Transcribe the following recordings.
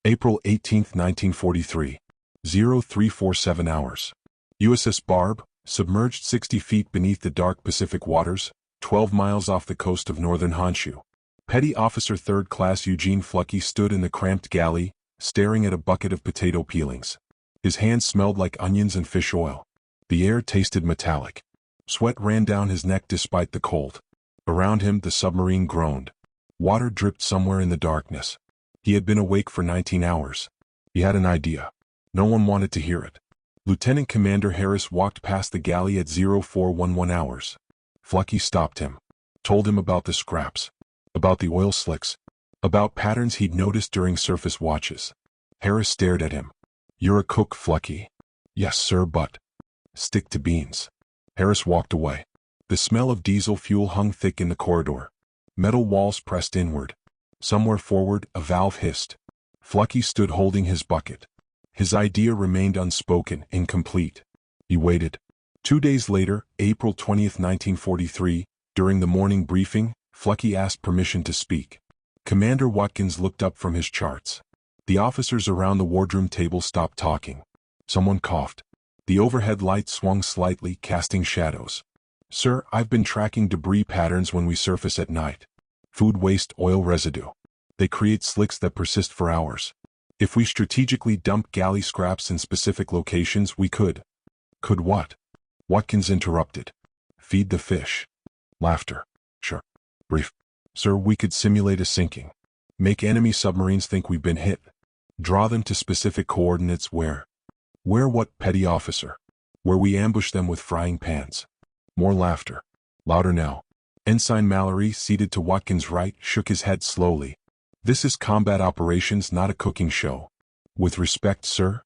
April 18, 1943. 0347 hours. USS Barb, submerged 60 feet beneath the dark Pacific waters, 12 miles off the coast of northern Honshu. Petty Officer 3rd Class Eugene Flucky stood in the cramped galley, staring at a bucket of potato peelings. His hands smelled like onions and fish oil. The air tasted metallic. Sweat ran down his neck despite the cold. Around him, the submarine groaned. Water dripped somewhere in the darkness. He had been awake for 19 hours. He had an idea. No one wanted to hear it. Lieutenant Commander Harris walked past the galley at 0411 hours. Flucky stopped him. Told him about the scraps. About the oil slicks. About patterns he'd noticed during surface watches. Harris stared at him. "You're a cook, Flucky." "Yes, sir, but..." "Stick to beans." Harris walked away. The smell of diesel fuel hung thick in the corridor. Metal walls pressed inward. Somewhere forward, a valve hissed. Flucky stood holding his bucket. His idea remained unspoken, incomplete. He waited. 2 days later, April 20, 1943, during the morning briefing, Flucky asked permission to speak. Commander Watkins looked up from his charts. The officers around the wardroom table stopped talking. Someone coughed. The overhead light swung slightly, casting shadows. "Sir, I've been tracking debris patterns when we surface at night. Food waste, oil residue. They create slicks that persist for hours. If we strategically dump galley scraps in specific locations, we could..." "Could what?" Watkins interrupted. "Feed the fish." Laughter. "Sure." Brief. "Sir, we could simulate a sinking. Make enemy submarines think we've been hit. Draw them to specific coordinates where..." "Where what, petty officer?" "Where we ambush them with frying pans." More laughter. Louder now. Ensign Mallory, seated to Watkins' right, shook his head slowly. "This is combat operations, not a cooking show." "With respect, sir."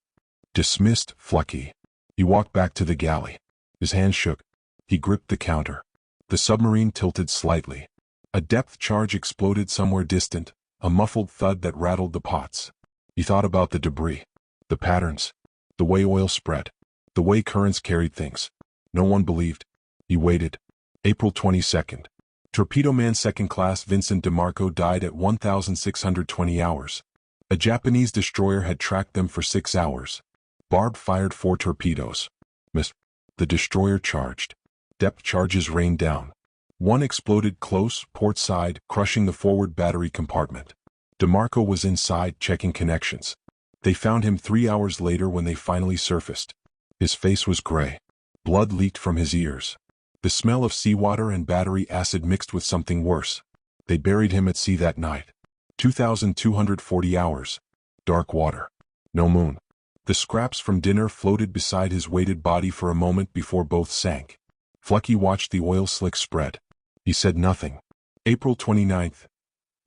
"Dismissed, Flucky." He walked back to the galley. His hand shook. He gripped the counter. The submarine tilted slightly. A depth charge exploded somewhere distant, a muffled thud that rattled the pots. He thought about the debris. The patterns. The way oil spread. The way currents carried things. No one believed. He waited. April 22nd. Torpedo Man 2nd Class Vincent DeMarco died at 1620 hours. A Japanese destroyer had tracked them for 6 hours. Barb fired 4 torpedoes. Missed. The destroyer charged. Depth charges rained down. One exploded close, port side, crushing the forward battery compartment. DeMarco was inside, checking connections. They found him 3 hours later when they finally surfaced. His face was gray. Blood leaked from his ears. The smell of seawater and battery acid mixed with something worse. They buried him at sea that night. 2,240 hours. Dark water. No moon. The scraps from dinner floated beside his weighted body for a moment before both sank. Flucky watched the oil slick spread. He said nothing. April 29th.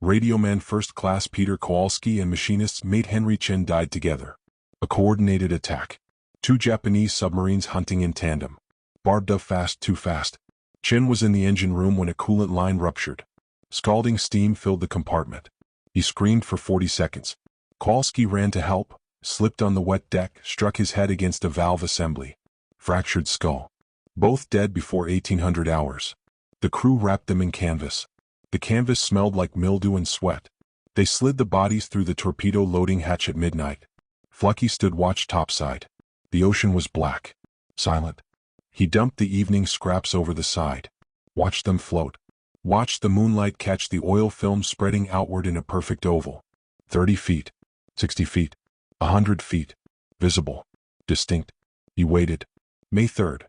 Radioman 1st Class Peter Kowalski and machinist mate Henry Chen died together. A coordinated attack. 2 Japanese submarines hunting in tandem. Barb dove fast, too fast. Chen was in the engine room when a coolant line ruptured. Scalding steam filled the compartment. He screamed for 40 seconds. Kowalski ran to help, slipped on the wet deck, struck his head against a valve assembly. Fractured skull. Both dead before 1800 hours. The crew wrapped them in canvas. The canvas smelled like mildew and sweat. They slid the bodies through the torpedo loading hatch at midnight. Flucky stood watch topside. The ocean was black. Silent. He dumped the evening scraps over the side. Watched them float. Watched the moonlight catch the oil film spreading outward in a perfect oval. 30 feet. 60 feet. 100 feet. Visible. Distinct. He waited. May 3rd.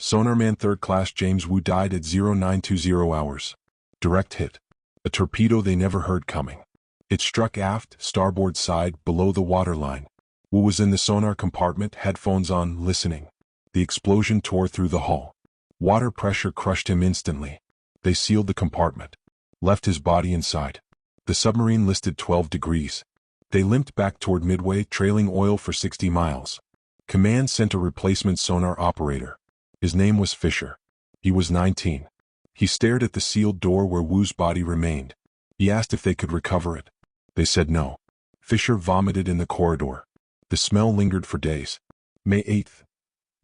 Sonarman 3rd Class James Wu died at 0920 hours. Direct hit. A torpedo they never heard coming. It struck aft, starboard side, below the waterline. Wu was in the sonar compartment, headphones on, listening. The explosion tore through the hull. Water pressure crushed him instantly. They sealed the compartment. Left his body inside. The submarine listed 12 degrees. They limped back toward Midway, trailing oil for 60 miles. Command sent a replacement sonar operator. His name was Fisher. He was 19. He stared at the sealed door where Wu's body remained. He asked if they could recover it. They said no. Fisher vomited in the corridor. The smell lingered for days. May 8th.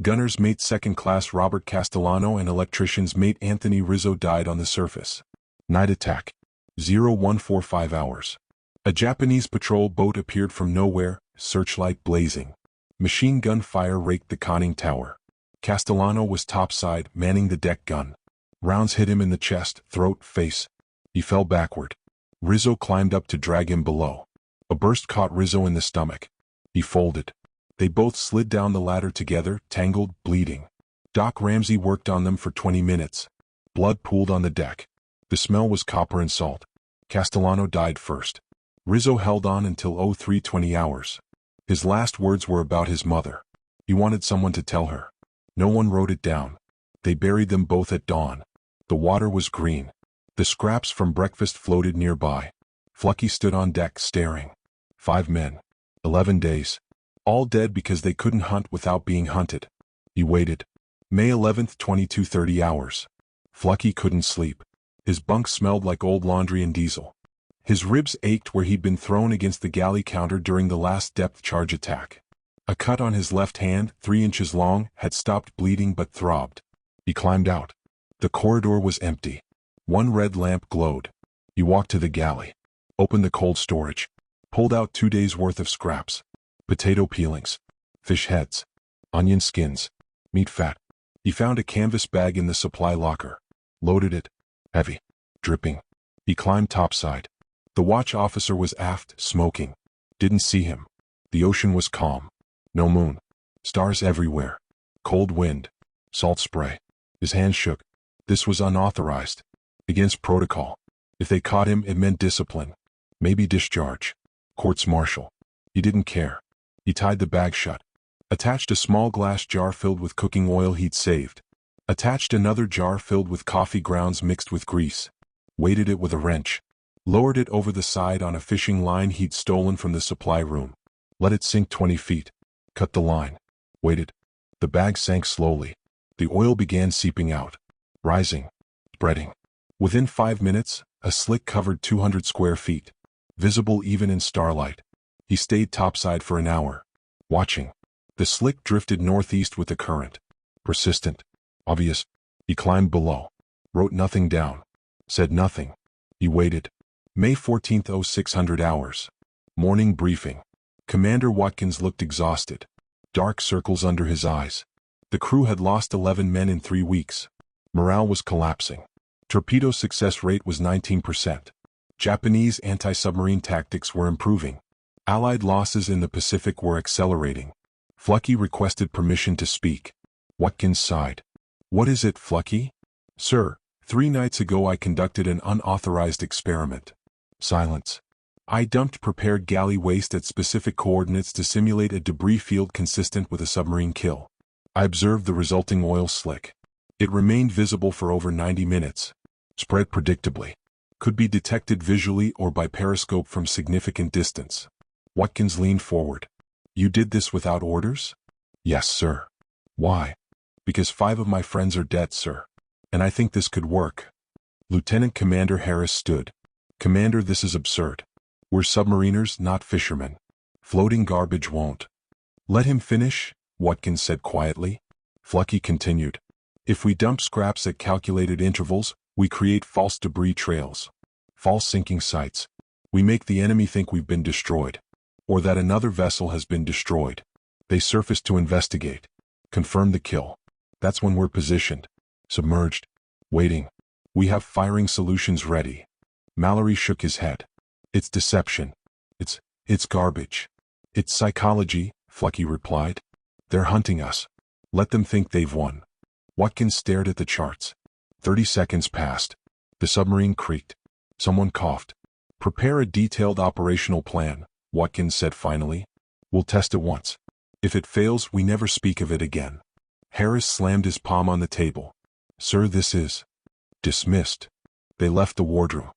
Gunner's mate 2nd Class Robert Castellano and electrician's mate Anthony Rizzo died on the surface. Night attack. 0145 hours. A Japanese patrol boat appeared from nowhere, searchlight blazing. Machine gun fire raked the conning tower. Castellano was topside, manning the deck gun. Rounds hit him in the chest, throat, face. He fell backward. Rizzo climbed up to drag him below. A burst caught Rizzo in the stomach. He folded. They both slid down the ladder together, tangled, bleeding. Doc Ramsey worked on them for 20 minutes. Blood pooled on the deck. The smell was copper and salt. Castellano died first. Rizzo held on until 03:20 hours. His last words were about his mother. He wanted someone to tell her. No one wrote it down. They buried them both at dawn. The water was green. The scraps from breakfast floated nearby. Flucky stood on deck staring. 5 men. 11 days. All dead because they couldn't hunt without being hunted. He waited. May 11th, 22:30 hours. Flucky couldn't sleep. His bunk smelled like old laundry and diesel. His ribs ached where he'd been thrown against the galley counter during the last depth charge attack. A cut on his left hand, 3 inches long, had stopped bleeding but throbbed. He climbed out. The corridor was empty. One red lamp glowed. He walked to the galley. Opened the cold storage. Pulled out 2 days' worth of scraps. Potato peelings. Fish heads. Onion skins. Meat fat. He found a canvas bag in the supply locker. Loaded it. Heavy. Dripping. He climbed topside. The watch officer was aft, smoking. Didn't see him. The ocean was calm. No moon. Stars everywhere. Cold wind. Salt spray. His hand shook. This was unauthorized. Against protocol. If they caught him, it meant discipline. Maybe discharge. Courts-martial. He didn't care. He tied the bag shut. Attached a small glass jar filled with cooking oil he'd saved. Attached another jar filled with coffee grounds mixed with grease. Weighted it with a wrench. Lowered it over the side on a fishing line he'd stolen from the supply room. Let it sink 20 feet. Cut the line. Waited. The bag sank slowly. The oil began seeping out. Rising. Spreading. Within 5 minutes, a slick covered 200 square feet. Visible even in starlight. He stayed topside for an hour. Watching. The slick drifted northeast with the current. Persistent. Obvious. He climbed below. Wrote nothing down. Said nothing. He waited. May 14th, 0600 hours. Morning briefing. Commander Watkins looked exhausted. Dark circles under his eyes. The crew had lost 11 men in 3 weeks. Morale was collapsing. Torpedo success rate was 19%. Japanese anti-submarine tactics were improving. Allied losses in the Pacific were accelerating. Flucky requested permission to speak. Watkins sighed. What is it, Flucky? Sir, 3 nights ago I conducted an unauthorized experiment. Silence. I dumped prepared galley waste at specific coordinates to simulate a debris field consistent with a submarine kill. I observed the resulting oil slick. It remained visible for over 90 minutes. Spread predictably. Could be detected visually or by periscope from significant distance. Watkins leaned forward. You did this without orders? Yes, sir. Why? Because 5 of my friends are dead, sir. And I think this could work. Lieutenant Commander Harris stood. Commander, this is absurd. We're submariners, not fishermen. Floating garbage won't. Let him finish, Watkins said quietly. Flucky continued. If we dump scraps at calculated intervals, we create false debris trails. False sinking sites. We make the enemy think we've been destroyed. Or that another vessel has been destroyed. They surface to investigate. Confirm the kill. That's when we're positioned. Submerged. Waiting. We have firing solutions ready. Mallory shook his head. It's deception. It's garbage. It's psychology, Flucky replied. They're hunting us. Let them think they've won. Watkins stared at the charts. 30 seconds passed. The submarine creaked. Someone coughed. Prepare a detailed operational plan, Watkins said finally. We'll test it once. If it fails, we never speak of it again. Harris slammed his palm on the table. Sir, this is dismissed. They left the wardroom.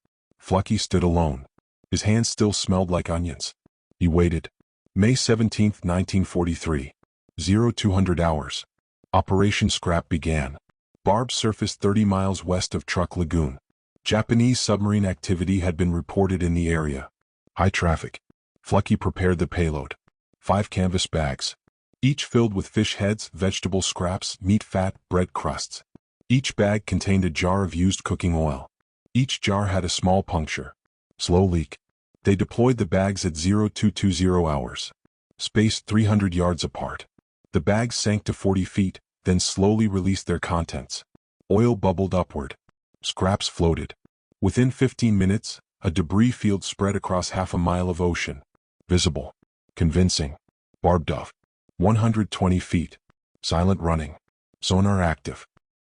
Flucky stood alone. His hands still smelled like onions. He waited. May 17, 1943. 0200 hours. Operation Scrap began. Barb surfaced 30 miles west of Truck Lagoon. Japanese submarine activity had been reported in the area. High traffic. Flucky prepared the payload. 5 canvas bags. Each filled with fish heads, vegetable scraps, meat fat, bread crusts. Each bag contained a jar of used cooking oil. Each jar had a small puncture. Slow leak. They deployed the bags at 0220 hours, spaced 300 yards apart. The bags sank to 40 feet, then slowly released their contents. Oil bubbled upward. Scraps floated. Within 15 minutes, a debris field spread across half a mile of ocean. Visible. Convincing. Barbed off. 120 feet. Silent running. Sonar active.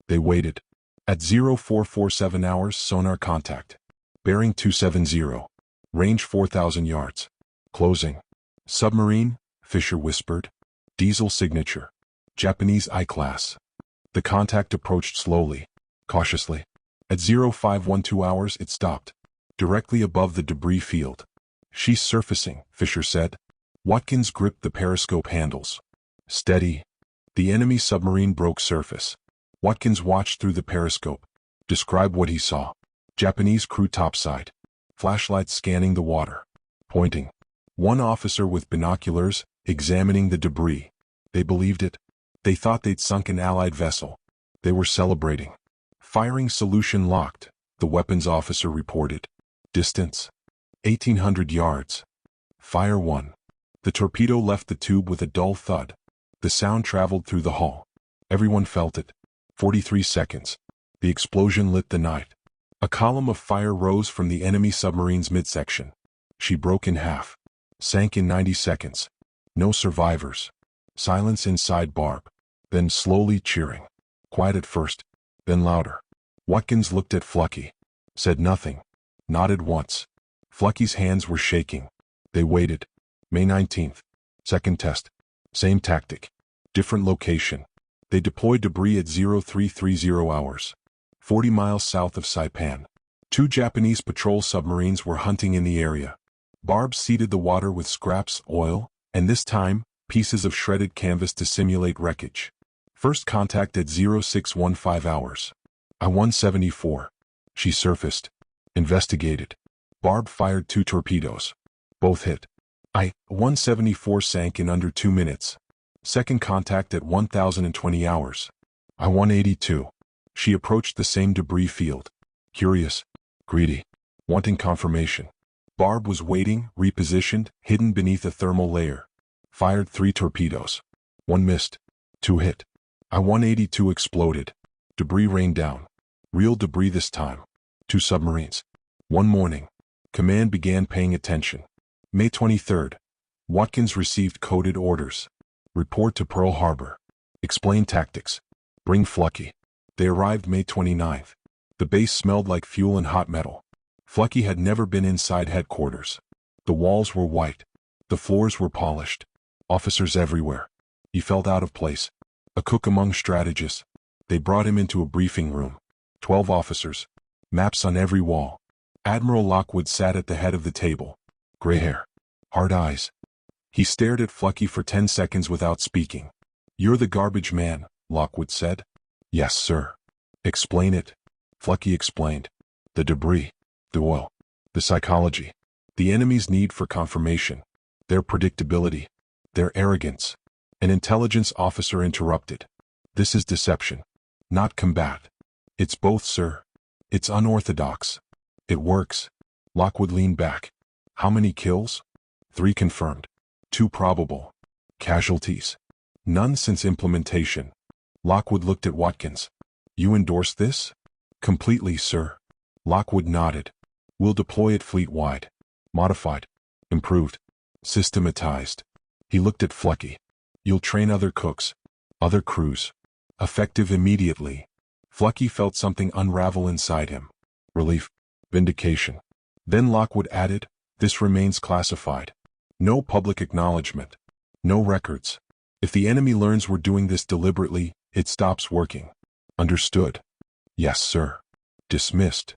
They waited. At 0447 hours, sonar contact. Bearing 270. Range 4,000 yards. Closing. Submarine, Fisher whispered. Diesel signature. Japanese I-class. The contact approached slowly, cautiously. At 0512 hours, it stopped. Directly above the debris field. She's surfacing, Fisher said. Watkins gripped the periscope handles. Steady. The enemy submarine broke surface. Watkins watched through the periscope. Describe what he saw. Japanese crew topside. Flashlights scanning the water. Pointing. One officer with binoculars, examining the debris. They believed it. They thought they'd sunk an Allied vessel. They were celebrating. Firing solution locked, the weapons officer reported. Distance. 1,800 yards. Fire 1. The torpedo left the tube with a dull thud. The sound traveled through the hull. Everyone felt it. 43 seconds. The explosion lit the night. A column of fire rose from the enemy submarine's midsection. She broke in half. Sank in 90 seconds. No survivors. Silence inside Barb. Then slowly cheering. Quiet at first. Then louder. Watkins looked at Flucky. Said nothing. Nodded once. Flucky's hands were shaking. They waited. May 19th. Second test. Same tactic. Different location. They deployed debris at 0330 hours. 40 miles south of Saipan. 2 Japanese patrol submarines were hunting in the area. Barb seeded the water with scraps, oil, and this time, pieces of shredded canvas to simulate wreckage. First contact at 0615 hours. I-174. She surfaced. Investigated. Barb fired 2 torpedoes. Both hit. I-174 sank in under 2 minutes. Second contact at 1020 hours. I-182. She approached the same debris field. Curious. Greedy. Wanting confirmation. Barb was waiting, repositioned, hidden beneath a thermal layer. Fired 3 torpedoes. 1 missed. 2 hit. I-182 exploded. Debris rained down. Real debris this time. 2 submarines. One morning. Command began paying attention. May 23rd. Watkins received coded orders. Report to Pearl Harbor. Explain tactics. Bring Flucky. They arrived May 29th. The base smelled like fuel and hot metal. Flucky had never been inside headquarters. The walls were white. The floors were polished. Officers everywhere. He felt out of place. A cook among strategists. They brought him into a briefing room. 12 officers. Maps on every wall. Admiral Lockwood sat at the head of the table. Gray hair. Hard eyes. He stared at Flucky for 10 seconds without speaking. You're the garbage man, Lockwood said. Yes, sir. Explain it. Flucky explained. The debris. The oil. The psychology. The enemy's need for confirmation. Their predictability. Their arrogance. An intelligence officer interrupted. This is deception. Not combat. It's both, sir. It's unorthodox. It works. Lockwood leaned back. How many kills? 3 confirmed. 2 probable. Casualties? None since implementation. Lockwood looked at Watkins. You endorse this? Completely, sir. Lockwood nodded. We'll deploy it fleet-wide. Modified. Improved. Systematized. He looked at Flucky. You'll train other cooks. Other crews. Effective immediately. Flucky felt something unravel inside him. Relief. Vindication. Then Lockwood added, this remains classified. No public acknowledgement. No records. If the enemy learns we're doing this deliberately, it stops working. Understood. Yes, sir. Dismissed.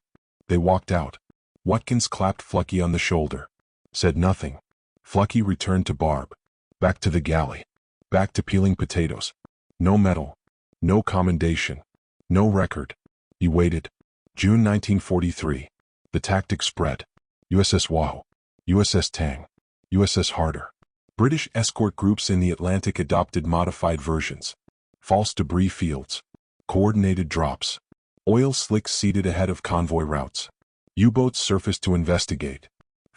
They walked out. Watkins clapped Flucky on the shoulder. Said nothing. Flucky returned to Barb. Back to the galley. Back to peeling potatoes. No medal. No commendation. No record. He waited. June 1943. The tactic spread. USS Wahoo. USS Tang. USS Harder. British escort groups in the Atlantic adopted modified versions. False debris fields. Coordinated drops. Oil slicks seated ahead of convoy routes. U-boats surfaced to investigate.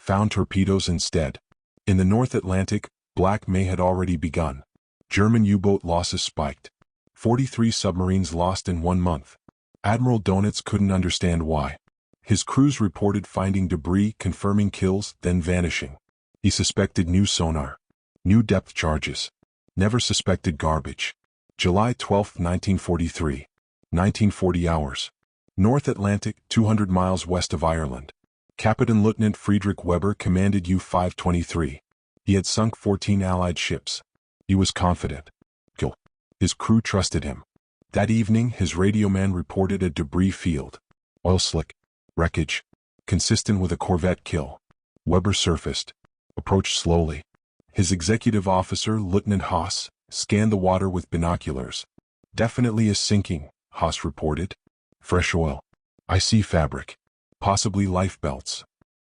found torpedoes instead. In the North Atlantic, Black May had already begun. German U-boat losses spiked. 43 submarines lost in 1 month. Admiral Donitz couldn't understand why. His crews reported finding debris, confirming kills, then vanishing. He suspected new sonar, new depth charges. Never suspected garbage. July 12, 1943. 1940 hours. North Atlantic, 200 miles west of Ireland. Captain Lieutenant Friedrich Weber commanded U-523. He had sunk 14 Allied ships. He was confident. His crew trusted him. That evening, his radioman reported a debris field. Oil slick. Wreckage. Consistent with a Corvette kill. Weber surfaced. Approached slowly. His executive officer, Lieutenant Haas, scanned the water with binoculars. Definitely is sinking, Haas reported. Fresh oil. I see fabric. Possibly life belts.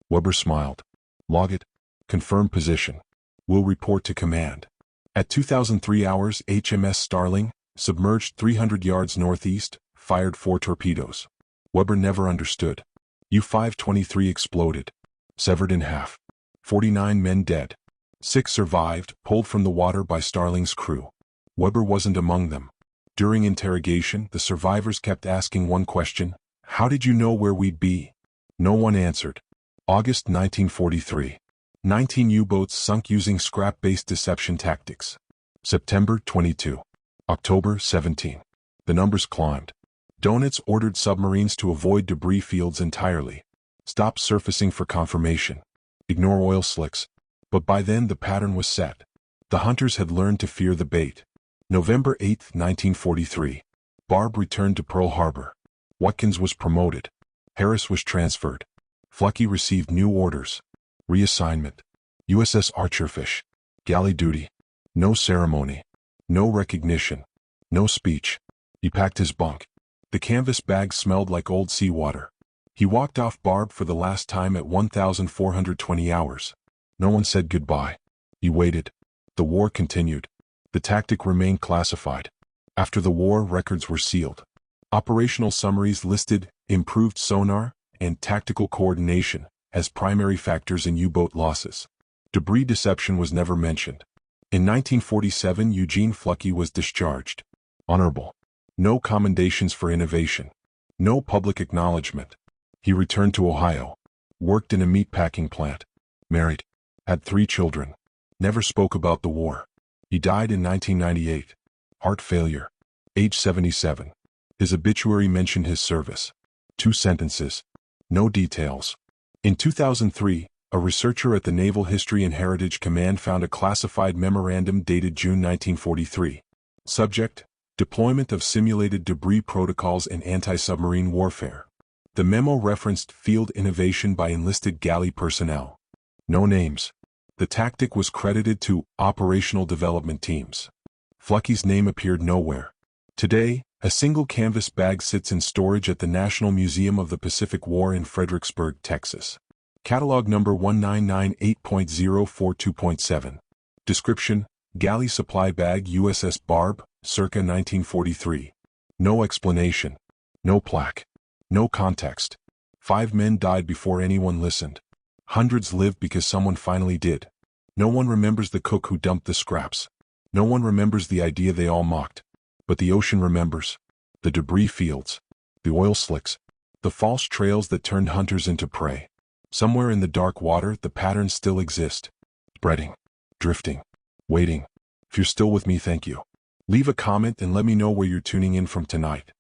Weber smiled. Log it. Confirm position. Will report to command. At 2003 hours, HMS Starling, submerged 300 yards northeast, fired 4 torpedoes. Weber never understood. U-523 exploded. Severed in half. 49 men dead. 6 survived, pulled from the water by Starling's crew. Weber wasn't among them. During interrogation, the survivors kept asking one question: how did you know where we'd be? No one answered. August 1943. 19 U-boats sunk using scrap-based deception tactics. September 22. October 17. The numbers climbed. Donitz ordered submarines to avoid debris fields entirely. Stop surfacing for confirmation. Ignore oil slicks. But by then the pattern was set. The hunters had learned to fear the bait. November 8, 1943. Barb returned to Pearl Harbor. Watkins was promoted. Harris was transferred. Flucky received new orders. Reassignment. USS Archerfish. Galley duty. No ceremony. No recognition. No speech. He packed his bunk. The canvas bag smelled like old seawater. He walked off Barb for the last time at 1,420 hours. No one said goodbye. He waited. The war continued. The tactic remained classified. After the war, records were sealed. Operational summaries listed improved sonar and tactical coordination as primary factors in U-boat losses. Debris deception was never mentioned. In 1947, Eugene Flucky was discharged. Honorable. No commendations for innovation. No public acknowledgement. He returned to Ohio. Worked in a meatpacking plant. Married. Had 3 children. Never spoke about the war. He died in 1998. Heart failure. Age 77. His obituary mentioned his service. 2 sentences. No details. In 2003, a researcher at the Naval History and Heritage Command found a classified memorandum dated June 1943. Subject: Deployment of Simulated Debris Protocols and Anti-Submarine Warfare. The memo referenced field innovation by enlisted galley personnel. No names. The tactic was credited to operational development teams. Flucky's name appeared nowhere. Today, a single canvas bag sits in storage at the National Museum of the Pacific War in Fredericksburg, Texas. Catalog number 1998.042.7. Description: Galley supply bag USS Barb, circa 1943. No explanation. No plaque. No context. 5 men died before anyone listened. Hundreds lived because someone finally did. No one remembers the cook who dumped the scraps. No one remembers the idea they all mocked. But the ocean remembers. The debris fields. The oil slicks. The false trails that turned hunters into prey. Somewhere in the dark water, the patterns still exist. Spreading. Drifting. Waiting. If you're still with me, thank you. Leave a comment and let me know where you're tuning in from tonight.